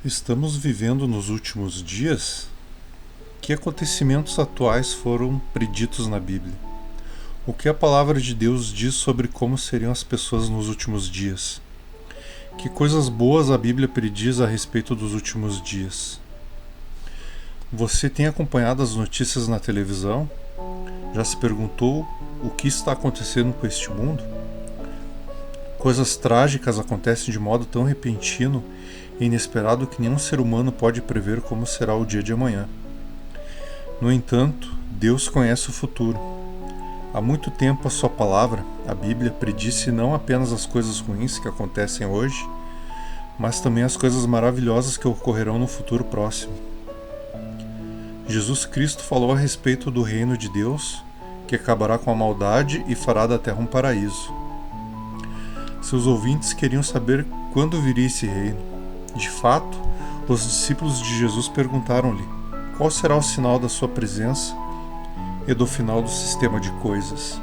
Estamos vivendo nos últimos dias? Que acontecimentos atuais foram preditos na Bíblia? O que a palavra de Deus diz sobre como seriam as pessoas nos últimos dias? Que coisas boas a Bíblia prediz a respeito dos últimos dias? Você tem acompanhado as notícias na televisão? Já se perguntou o que está acontecendo com este mundo? Coisas trágicas acontecem de modo tão repentino e inesperado que nenhum ser humano pode prever como será o dia de amanhã. No entanto, Deus conhece o futuro. Há muito tempo a sua palavra, a Bíblia, predisse não apenas as coisas ruins que acontecem hoje, mas também as coisas maravilhosas que ocorrerão no futuro próximo. Jesus Cristo falou a respeito do reino de Deus, que acabará com a maldade e fará da terra um paraíso. Seus ouvintes queriam saber quando viria esse reino. De fato, os discípulos de Jesus perguntaram-lhe: qual será o sinal da sua presença e do final do sistema de coisas?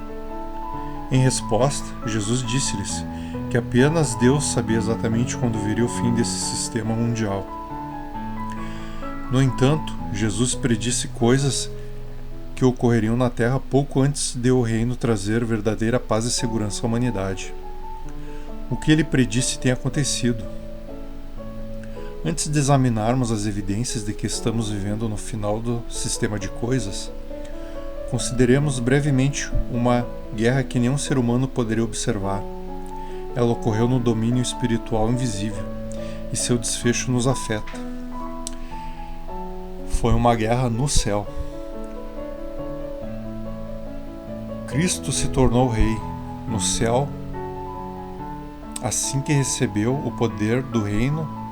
Em resposta, Jesus disse-lhes que apenas Deus sabia exatamente quando viria o fim desse sistema mundial. No entanto, Jesus predisse coisas que ocorreriam na Terra pouco antes de o reino trazer verdadeira paz e segurança à humanidade. O que ele predisse tem acontecido. Antes de examinarmos as evidências de que estamos vivendo no final do sistema de coisas, consideremos brevemente uma guerra que nenhum ser humano poderia observar. Ela ocorreu no domínio espiritual invisível, e seu desfecho nos afeta. Foi uma guerra no céu. Cristo se tornou rei no céu assim que recebeu o poder do reino.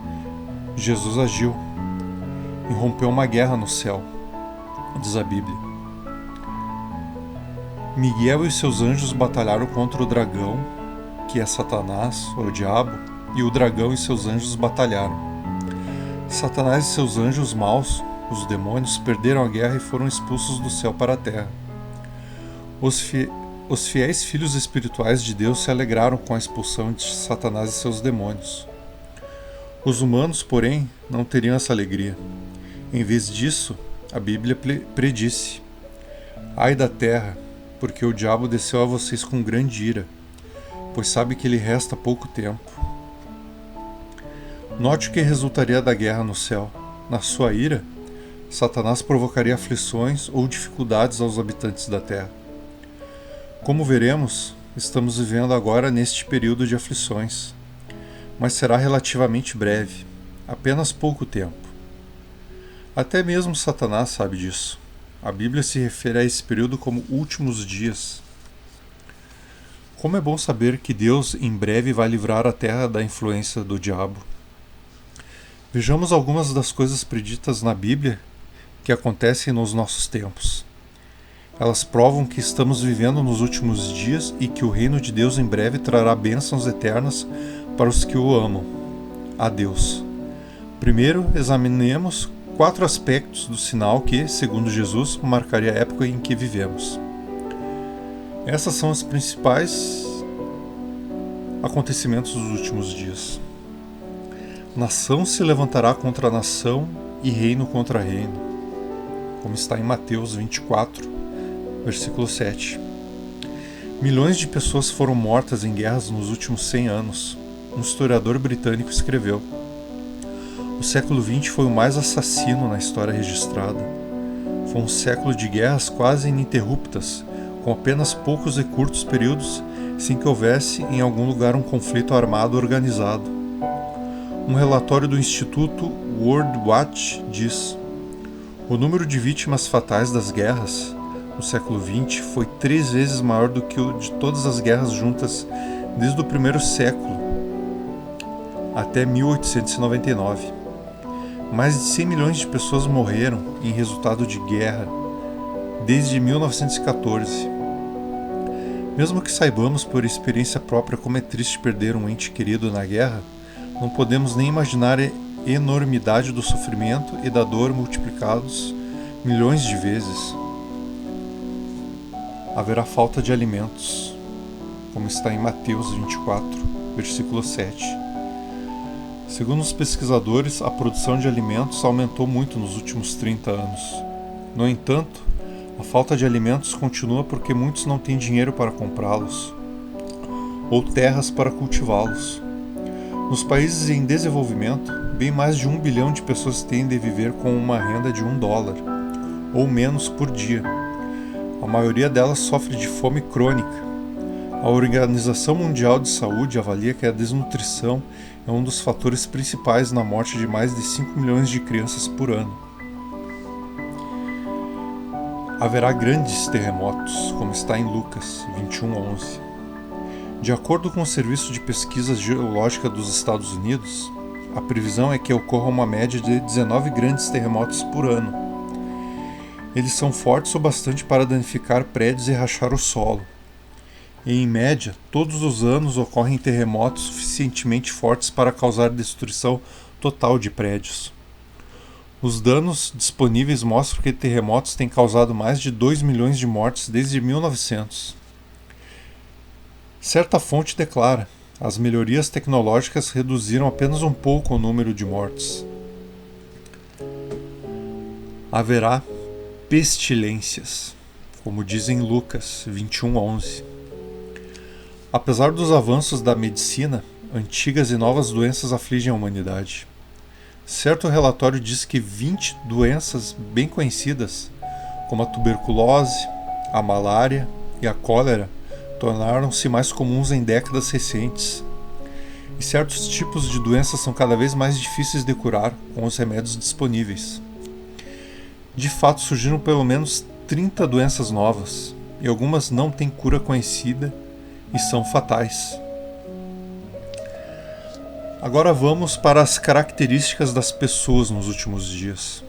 Jesus agiu e rompeu uma guerra no céu, diz a Bíblia. Miguel e seus anjos batalharam contra o dragão, que é Satanás, ou o diabo, e o dragão e seus anjos batalharam. Satanás e seus anjos maus, os demônios, perderam a guerra e foram expulsos do céu para a terra. Os fiéis filhos espirituais de Deus se alegraram com a expulsão de Satanás e seus demônios. Os humanos, porém, não teriam essa alegria. Em vez disso, a Bíblia predisse: ai da terra, porque o diabo desceu a vocês com grande ira, pois sabe que lhe resta pouco tempo. Note o que resultaria da guerra no céu. Na sua ira, Satanás provocaria aflições ou dificuldades aos habitantes da terra. Como veremos, estamos vivendo agora neste período de aflições, mas será relativamente breve, apenas pouco tempo. Até mesmo Satanás sabe disso. A Bíblia se refere a esse período como últimos dias. Como é bom saber que Deus em breve vai livrar a terra da influência do diabo. Vejamos algumas das coisas preditas na Bíblia que acontecem nos nossos tempos. Elas provam que estamos vivendo nos últimos dias e que o reino de Deus em breve trará bênçãos eternas para os que o amam. A Deus. Primeiro, examinemos 4 aspectos do sinal que, segundo Jesus, marcaria a época em que vivemos. Essas são os principais acontecimentos dos últimos dias. Nação se levantará contra nação e reino contra reino, como está em Mateus 24, versículo 7. Milhões de pessoas foram mortas em guerras nos últimos 100 anos. Um historiador britânico escreveu: o século XX foi o mais assassino na história registrada. Foi um século de guerras quase ininterruptas, com apenas poucos e curtos períodos sem que houvesse em algum lugar um conflito armado organizado. Um relatório do Instituto World Watch diz: o número de vítimas fatais das guerras no século XX foi 3 vezes maior do que o de todas as guerras juntas desde o primeiro século até 1899. Mais de 100 milhões de pessoas morreram em resultado de guerra desde 1914. Mesmo que saibamos por experiência própria como é triste perder um ente querido na guerra, não podemos nem imaginar a enormidade do sofrimento e da dor multiplicados milhões de vezes. Haverá falta de alimentos, como está em Mateus 24, versículo 7. Segundo os pesquisadores, a produção de alimentos aumentou muito nos últimos 30 anos. No entanto, a falta de alimentos continua porque muitos não têm dinheiro para comprá-los ou terras para cultivá-los. Nos países em desenvolvimento, bem mais de 1 bilhão de pessoas têm de viver com uma renda de $1 ou menos por dia. A maioria delas sofre de fome crônica. A Organização Mundial de Saúde avalia que a desnutrição é um dos fatores principais na morte de mais de 5 milhões de crianças por ano. Haverá grandes terremotos, como está em Lucas 21:11. De acordo com o Serviço de Pesquisa Geológica dos Estados Unidos, a previsão é que ocorra uma média de 19 grandes terremotos por ano. Eles são fortes o bastante para danificar prédios e rachar o solo. E, em média, todos os anos ocorrem terremotos suficientemente fortes para causar destruição total de prédios. Os danos disponíveis mostram que terremotos têm causado mais de 2 milhões de mortes desde 1900. Certa fonte declara: as melhorias tecnológicas reduziram apenas um pouco o número de mortes. Haverá pestilências, como diz em Lucas 21:11. Apesar dos avanços da medicina, antigas e novas doenças afligem a humanidade. Certo relatório diz que 20 doenças bem conhecidas, como a tuberculose, a malária e a cólera, tornaram-se mais comuns em décadas recentes. E certos tipos de doenças são cada vez mais difíceis de curar com os remédios disponíveis. De fato, surgiram pelo menos 30 doenças novas, e algumas não têm cura conhecida e são fatais. Agora vamos para as características das pessoas nos últimos dias.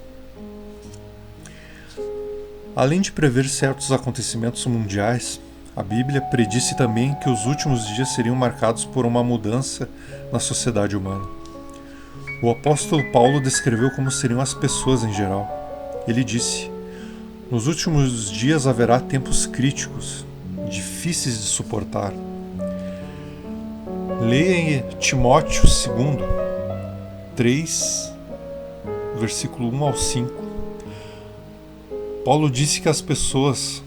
Além de prever certos acontecimentos mundiais, a Bíblia predisse também que os últimos dias seriam marcados por uma mudança na sociedade humana. O apóstolo Paulo descreveu como seriam as pessoas em geral. Ele disse: nos últimos dias haverá tempos críticos, difíceis de suportar. Leia em Timóteo 2, 3, versículo 1 ao 5. Paulo disse que as pessoas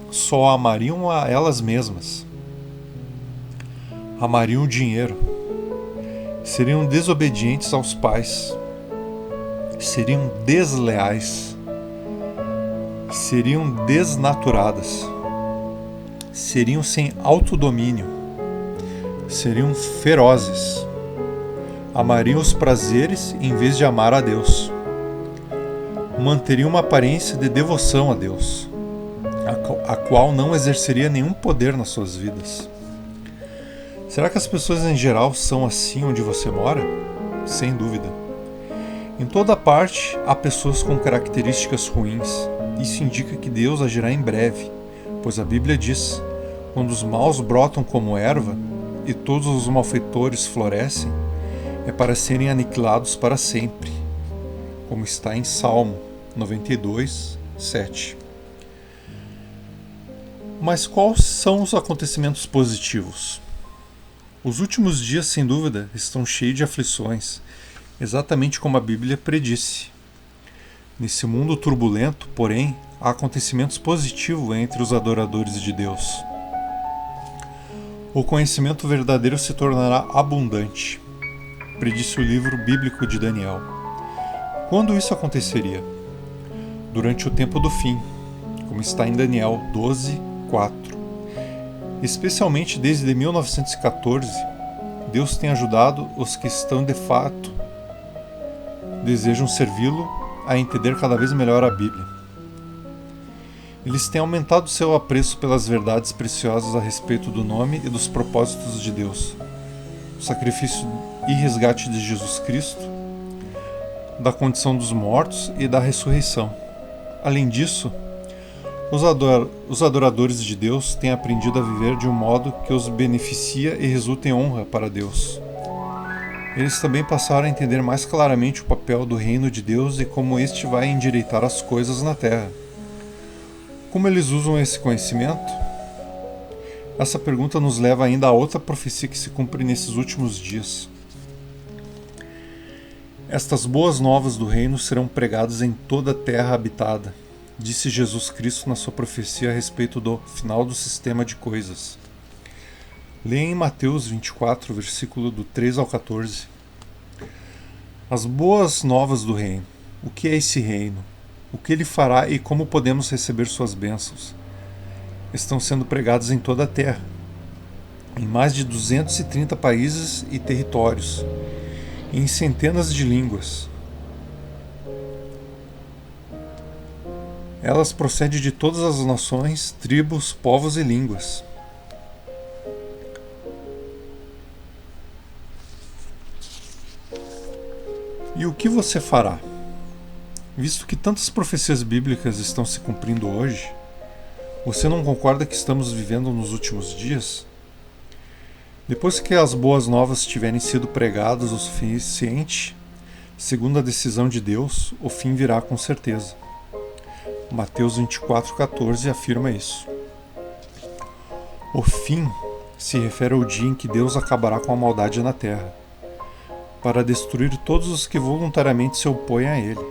só amariam a elas mesmas, amariam o dinheiro, seriam desobedientes aos pais, seriam desleais, seriam desnaturadas, seriam sem autodomínio, seriam ferozes, amariam os prazeres em vez de amar a Deus, manteriam uma aparência de devoção a Deus, a qual não exerceria nenhum poder nas suas vidas. Será que as pessoas em geral são assim onde você mora? Sem dúvida. Em toda parte há pessoas com características ruins. Isso indica que Deus agirá em breve, pois a Bíblia diz: quando os maus brotam como erva e todos os malfeitores florescem, é para serem aniquilados para sempre, como está em Salmo 92, 7. Mas quais são os acontecimentos positivos? Os últimos dias, sem dúvida, estão cheios de aflições, exatamente como a Bíblia predisse. Nesse mundo turbulento, porém, há acontecimentos positivos entre os adoradores de Deus. O conhecimento verdadeiro se tornará abundante, predisse o livro bíblico de Daniel. Quando isso aconteceria? Durante o tempo do fim, como está em Daniel 12, 4. Especialmente desde 1914, Deus tem ajudado os que estão de fato desejam servi-lo a entender cada vez melhor a Bíblia. Eles têm aumentado seu apreço pelas verdades preciosas a respeito do nome e dos propósitos de Deus, o sacrifício e resgate de Jesus Cristo, da condição dos mortos e da ressurreição. Além disso, os adoradores de Deus têm aprendido a viver de um modo que os beneficia e resulta em honra para Deus. Eles também passaram a entender mais claramente o papel do reino de Deus e como este vai endireitar as coisas na terra. Como eles usam esse conhecimento? Essa pergunta nos leva ainda a outra profecia que se cumpre nesses últimos dias. Estas boas novas do reino serão pregadas em toda a terra habitada, disse Jesus Cristo na sua profecia a respeito do final do sistema de coisas. Leia em Mateus 24, versículo do 3 ao 14. As boas novas do reino. O que é esse reino? O que ele fará e como podemos receber suas bênçãos? Estão sendo pregadas em toda a terra, em mais de 230 países e territórios, e em centenas de línguas. Elas procedem de todas as nações, tribos, povos e línguas. E o que você fará? Visto que tantas profecias bíblicas estão se cumprindo hoje, você não concorda que estamos vivendo nos últimos dias? Depois que as boas novas tiverem sido pregadas o suficiente, segundo a decisão de Deus, o fim virá com certeza. Mateus 24,14 afirma isso. O fim se refere ao dia em que Deus acabará com a maldade na terra, para destruir todos os que voluntariamente se opõem a ele.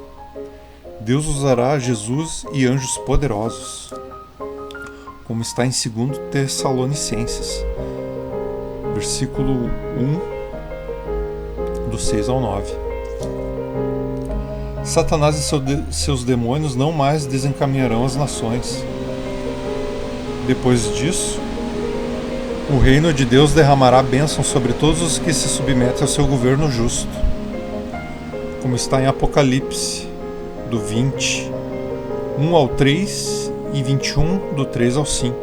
Deus usará Jesus e anjos poderosos, como está em 2 Tessalonicenses, versículo 1, do 6 ao 9. Satanás e seus demônios não mais desencaminharão as nações. Depois disso, o reino de Deus derramará bênção sobre todos os que se submetem ao seu governo justo, como está em Apocalipse, do 20, 1 ao 3 e 21, do 3 ao 5.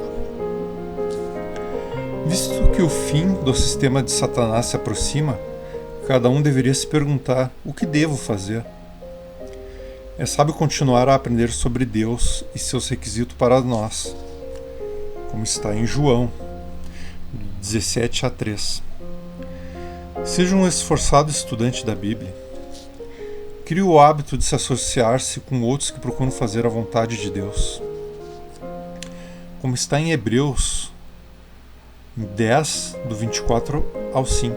Visto que o fim do sistema de Satanás se aproxima, cada um deveria se perguntar: o que devo fazer? É sábio continuar a aprender sobre Deus e seus requisitos para nós, como está em João 17 a 3. Seja um esforçado estudante da Bíblia. Crie o hábito de se associar-se com outros que procuram fazer a vontade de Deus. Como está em Hebreus 10, do 24 ao 5.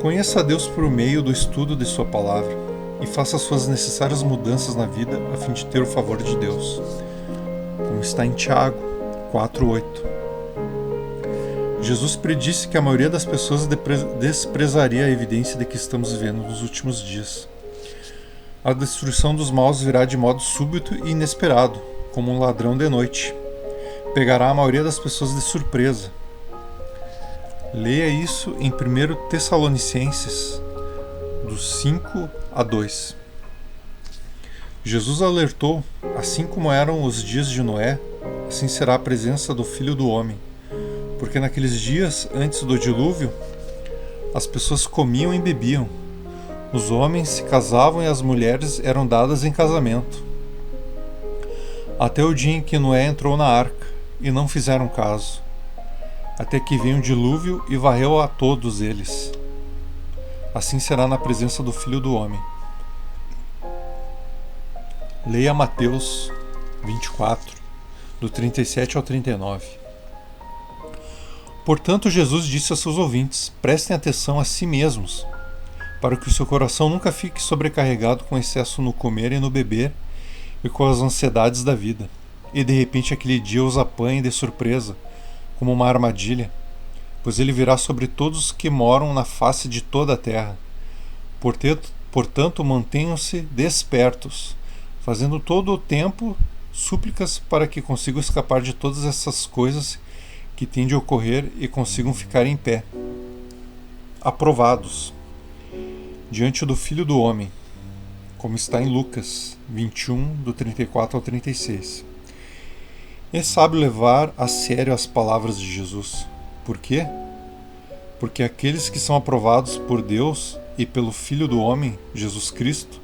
Conheça a Deus por meio do estudo de sua palavra e faça suas necessárias mudanças na vida a fim de ter o favor de Deus. Como está em Tiago 4:8. Jesus predisse que a maioria das pessoas desprezaria a evidência de que estamos vivendo nos últimos dias. A destruição dos maus virá de modo súbito e inesperado, como um ladrão de noite. Pegará a maioria das pessoas de surpresa. Leia isso em 1 Tessalonicenses, dos 5 a 2. Jesus alertou: assim como eram os dias de Noé, assim será a presença do Filho do Homem. Porque naqueles dias, antes do dilúvio, as pessoas comiam e bebiam, os homens se casavam e as mulheres eram dadas em casamento, até o dia em que Noé entrou na arca, e não fizeram caso, até que veio um dilúvio e varreu a todos eles. Assim será na presença do Filho do Homem. Leia Mateus 24, do 37 ao 39. Portanto, Jesus disse a seus ouvintes: prestem atenção a si mesmos, para que o seu coração nunca fique sobrecarregado com excesso no comer e no beber e com as ansiedades da vida, e de repente aquele dia os apanhe de surpresa, como uma armadilha, pois ele virá sobre todos os que moram na face de toda a terra. Portanto, mantenham-se despertos, fazendo todo o tempo súplicas para que consigam escapar de todas essas coisas que têm de ocorrer e consigam ficar em pé, aprovados, diante do Filho do Homem, como está em Lucas 21, do 34 ao 36. É sábio levar a sério as palavras de Jesus. Por quê? Porque aqueles que são aprovados por Deus e pelo Filho do Homem, Jesus Cristo,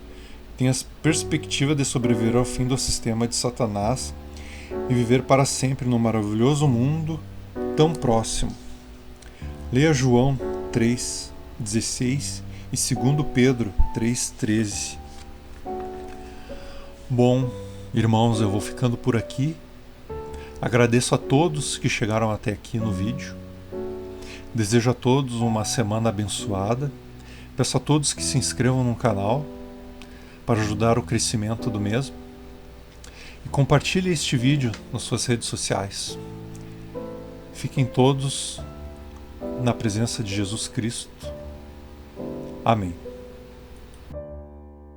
têm a perspectiva de sobreviver ao fim do sistema de Satanás e viver para sempre no maravilhoso mundo tão próximo. Leia João 3:16 e 2 Pedro 3:13. Bom, irmãos, eu vou ficando por aqui. Agradeço a todos que chegaram até aqui no vídeo. Desejo a todos uma semana abençoada. Peço a todos que se inscrevam no canal para ajudar o crescimento do mesmo e compartilhe este vídeo nas suas redes sociais. Fiquem todos na presença de Jesus Cristo. Amém.